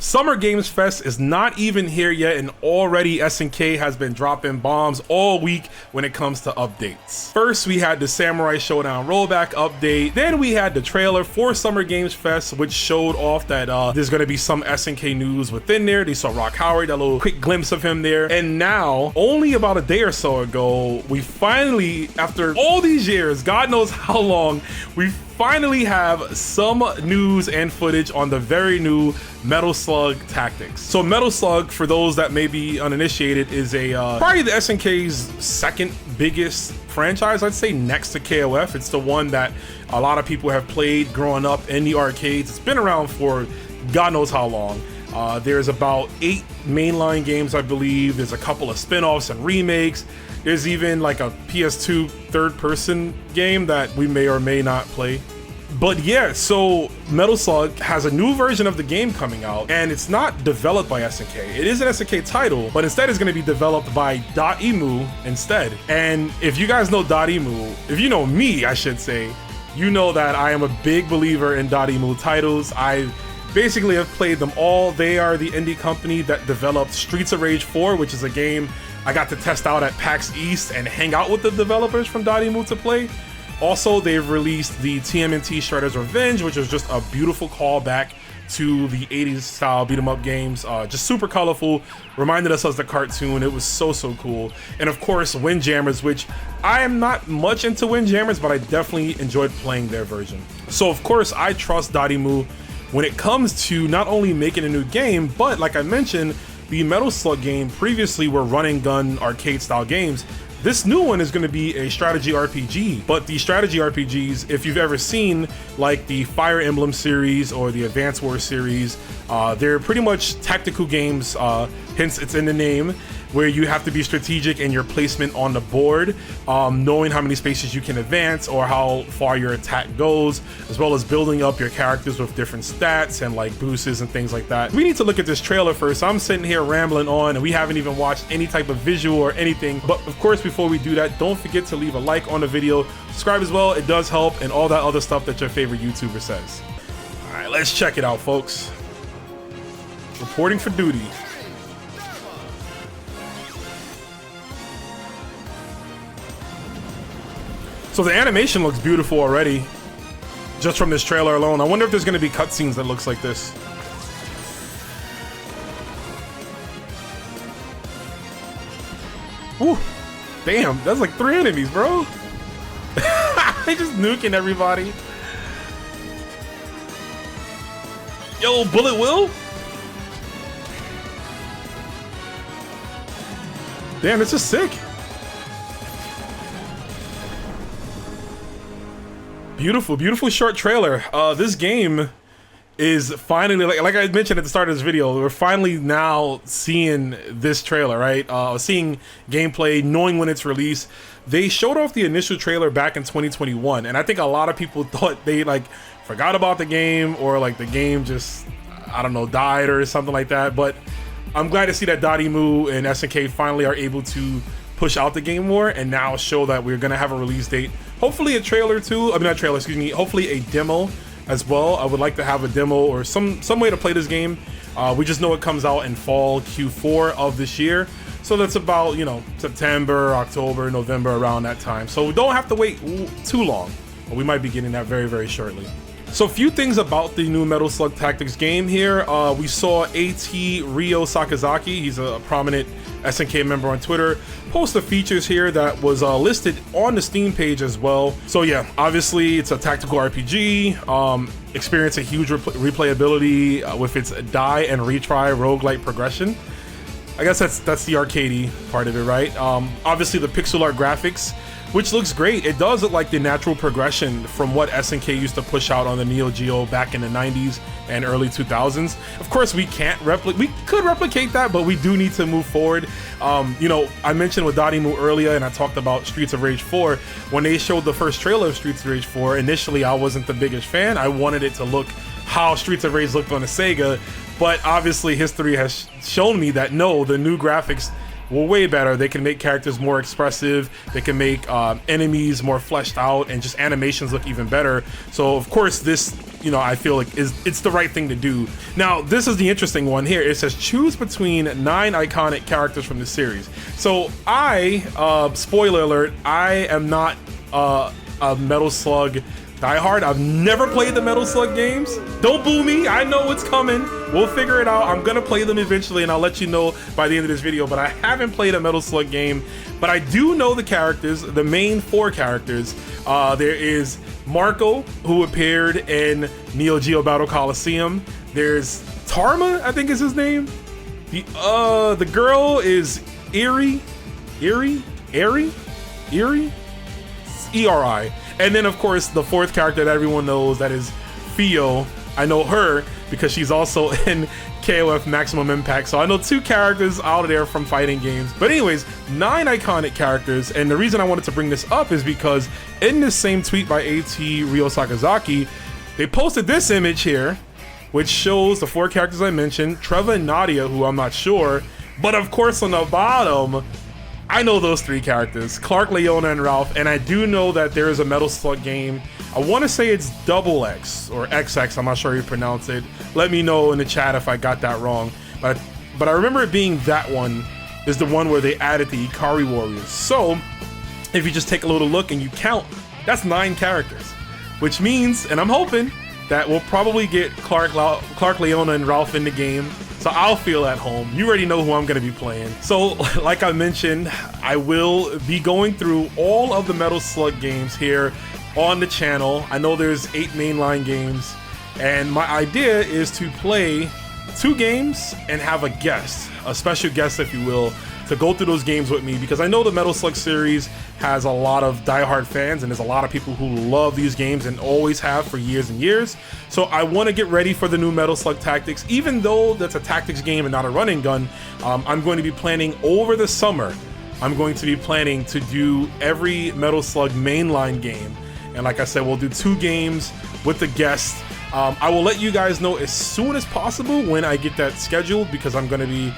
Summer Games Fest is not even here yet, and already SNK has been dropping bombs all week when it comes to updates. First, we had the Samurai Showdown rollback update. Then we had the trailer for Summer Games Fest, which showed off that there's going to be some SNK news within there. They saw Rock Howard, that little quick glimpse of him there. And now, only about a day or so ago, we finally, after all these years, God knows how long, we finally have some news and footage on the very new Metal Slug Tactics. So Metal Slug, for those that may be uninitiated, is a probably the SNK's second biggest franchise, I'd say, next to KOF. It's the one that a lot of people have played growing up in the arcades. It's been around for God knows how long. There's about 8 mainline games, I believe. There's a couple of spin-offs and remakes. There's even like a PS2 third-person game that we may or may not play. But yeah, so Metal Slug has a new version of the game coming out, and it's not developed by SNK. It is an SNK title, but instead it's going to be developed by Dotemu instead. And if you guys know Dotemu, if you know me, I should say, you know that I am a big believer in Dotemu titles. I basically have played them all. They are the indie company that developed Streets of Rage 4, which is a game I got to test out at PAX East and hang out with the developers from Dotemu to play. Also, they've released the TMNT Shredder's Revenge, which is just a beautiful callback to the 80s style beat 'em up games. Just super colorful, reminded us of the cartoon. It was so cool. And of course, Windjammers, which I am not much into Windjammers, but I definitely enjoyed playing their version. So of course, I trust Dotemu when it comes to not only making a new game, but like I mentioned, the Metal Slug game previously were run and gun arcade style games. This new one is going to be a strategy RPG, but the strategy RPGs, if you've ever seen like the Fire Emblem series or the Advance Wars series, they're pretty much tactical games, hence it's in the name, where you have to be strategic in your placement on the board, knowing how many spaces you can advance or how far your attack goes, as well as building up your characters with different stats and like boosts and things like that. We need to look at this trailer first. I'm sitting here rambling on and we haven't even watched any type of visual or anything. But of course, before we do that, don't forget to leave a like on the video, subscribe as well, it does help, and all that other stuff that your favorite YouTuber says. All right, let's check it out, folks. Reporting for duty. So the animation looks beautiful already, just from this trailer alone. I wonder if there's going to be cutscenes that looks like this. Woo! Damn, that's like 3 enemies, bro. They just nuking everybody. Yo, Bullet Will? Damn, this is sick. Beautiful short trailer. This game is finally, like I mentioned at the start of this video, we're finally now seeing this trailer, right? Seeing gameplay, knowing when it's released. They showed off the initial trailer back in 2021, and I think a lot of people thought they like forgot about the game, or like the game just, I don't know, died or something like that. But I'm glad to see that Dotemu and SNK finally are able to push out the game more and now show that we're gonna have a release date. Hopefully a trailer too. I mean, not trailer, excuse me. Hopefully a demo as well. I would like to have a demo or some way to play this game. We just know it comes out in fall Q4 of this year. So that's about, you know, September, October, November, around that time. So we don't have to wait too long, but we might be getting that very shortly. So a few things about the new Metal Slug Tactics game here. We saw AT Ryo Sakazaki, he's a prominent SNK member on Twitter, post the features here that was listed on the Steam page as well. So yeah, obviously it's a tactical RPG, experience a huge replayability with its die and retry roguelike progression. I guess that's the arcadey part of it, right? Obviously the pixel art graphics, which looks great. It does look like the natural progression from what SNK used to push out on the Neo Geo back in the 90s and early 2000s. Of course, we could replicate that, but we do need to move forward. You know, I mentioned with Dotemu earlier, and I talked about Streets of Rage 4. When they showed the first trailer of Streets of Rage 4, initially I wasn't the biggest fan. I wanted it to look how Streets of Rage looked on a Sega, but obviously history has shown me that no, the new graphics were way better. They can make characters more expressive, they can make enemies more fleshed out, and just animations look even better. So of course this you know, I feel like it's the right thing to do. Now, this is the interesting one here. It says choose between 9 iconic characters from the series. So spoiler alert, I am not a Metal Slug diehard. I've never played the Metal Slug games. Don't boo me, I know it's coming. We'll figure it out. I'm gonna play them eventually and I'll let you know by the end of this video, but I haven't played a Metal Slug game. But I do know the characters, the main 4 characters. There is Marco, who appeared in Neo Geo Battle Coliseum. There's Tarma, I think is his name. The girl is Eri, Eri, E-R-I. And then of course the 4th character that everyone knows, that is Fio. I know her because she's also in KOF Maximum Impact. So I know 2 characters out there from fighting games. But anyways, 9 iconic characters. And the reason I wanted to bring this up is because in this same tweet by AT Ryo Sakazaki, they posted this image here, which shows the 4 characters I mentioned, Trevor and Nadia, who I'm not sure. But of course on the bottom, I know those 3 characters, Clark, Leona, and Ralph, and I do know that there is a Metal Slug game. I want to say it's Double X or XX, I'm not sure how you pronounce it. Let me know in the chat if I got that wrong. But I remember it being that one is the one where they added the Ikari Warriors. So if you just take a little look and you count, that's 9 characters, which means, and I'm hoping, that we'll probably get Clark, Leona, and Ralph in the game. So I'll feel at home. You already know who I'm gonna be playing. So like I mentioned, I will be going through all of the Metal Slug games here on the channel. I know there's 8 mainline games, and my idea is to play 2 games and have a guest, a special guest if you will, to go through those games with me, because I know the Metal Slug series has a lot of diehard fans and there's a lot of people who love these games and always have for years and years. So I want to get ready for the new Metal Slug Tactics. Even though that's a tactics game and not a running gun, I'm going to be planning over the summer, I'm going to be planning to do every Metal Slug mainline game. And like I said, we'll do 2 games with the guest. I will let you guys know as soon as possible when I get that scheduled, because I'm going to be,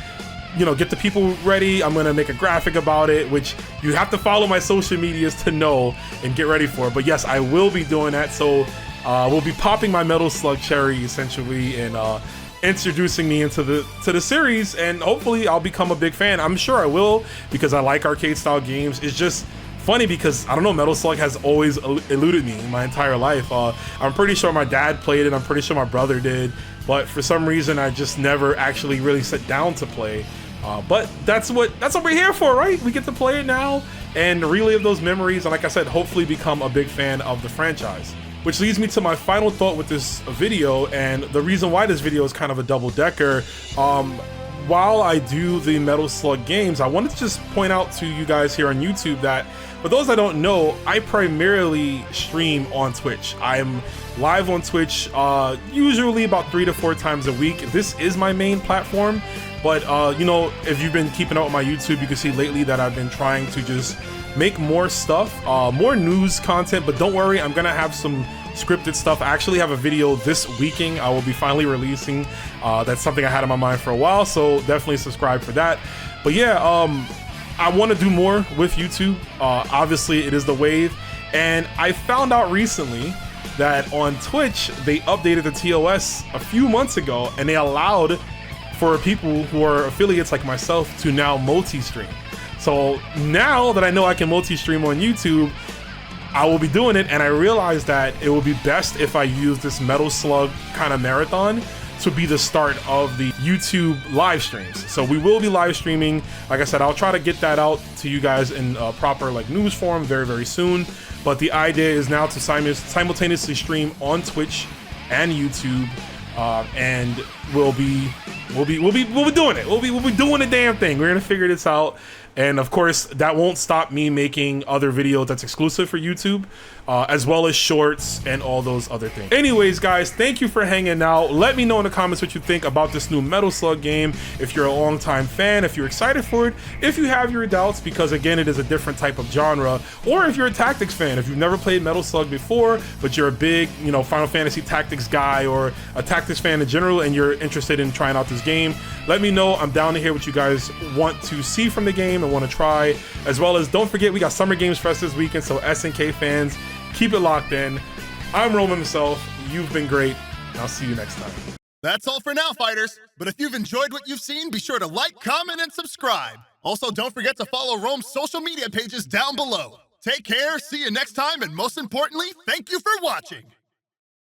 you know, get the people ready. I'm gonna make a graphic about it, which you have to follow my social medias to know and get ready for. But yes, I will be doing that. So we'll be popping my Metal Slug cherry essentially and introducing me into the series, and hopefully I'll become a big fan. I'm sure I will, because I like arcade style games. It's just funny because I don't know, Metal Slug has always eluded me my entire life. I'm pretty sure my dad played it. I'm pretty sure my brother did, but for some reason I just never actually really sat down to play. But that's what we're here for, right? We get to play it now and relive those memories, and like I said, hopefully become a big fan of the franchise. Which leads me to my final thought with this video, and the reason why this video is kind of a double-decker. While I do the Metal Slug games, I wanted to just point out to you guys here on YouTube that, for those that don't know, I primarily stream on Twitch. I'm live on Twitch usually about 3 to 4 times a week. This is my main platform, but you know, if you've been keeping up with my YouTube, you can see lately that I've been trying to just make more stuff, more news content. But don't worry, I'm gonna have some scripted stuff. I actually have a video this weekend I will be finally releasing. That's something I had in my mind for a while, so definitely subscribe for that. But yeah, I want to do more with YouTube. Obviously it is the wave, and I found out recently that on Twitch they updated the TOS a few months ago, and they allowed for people who are affiliates like myself to now multi-stream. So now that I know I can multi-stream on YouTube, I will be doing it, and I realized that it would be best if I use this Metal Slug kind of marathon to be the start of the YouTube live streams. So we will be live streaming. Like I said, I'll try to get that out to you guys in proper like news form very, very soon. But the idea is now to simultaneously stream on Twitch and YouTube, and we'll be doing it. We'll be doing the damn thing. We're gonna figure this out. And of course, that won't stop me making other videos that's exclusive for YouTube, as well as shorts and all those other things. Anyways, guys, thank you for hanging out. Let me know in the comments what you think about this new Metal Slug game. If you're a longtime fan, if you're excited for it, if you have your doubts, because again, it is a different type of genre, or if you're a tactics fan, if you've never played Metal Slug before, but you're a big, you know, Final Fantasy Tactics guy or a tactics fan in general, and you're interested in trying out this game, let me know. I'm down to hear what you guys want to see from the game and want to try, as well as don't forget we got Summer Games Fest this weekend, so SNK fans, keep it locked in. I'm Roman himself. You've been great. I'll see you next time. That's all for now, fighters. But if you've enjoyed what you've seen, be sure to like, comment, and subscribe. Also, don't forget to follow Rome's social media pages down below. Take care, see you next time, and most importantly, thank you for watching.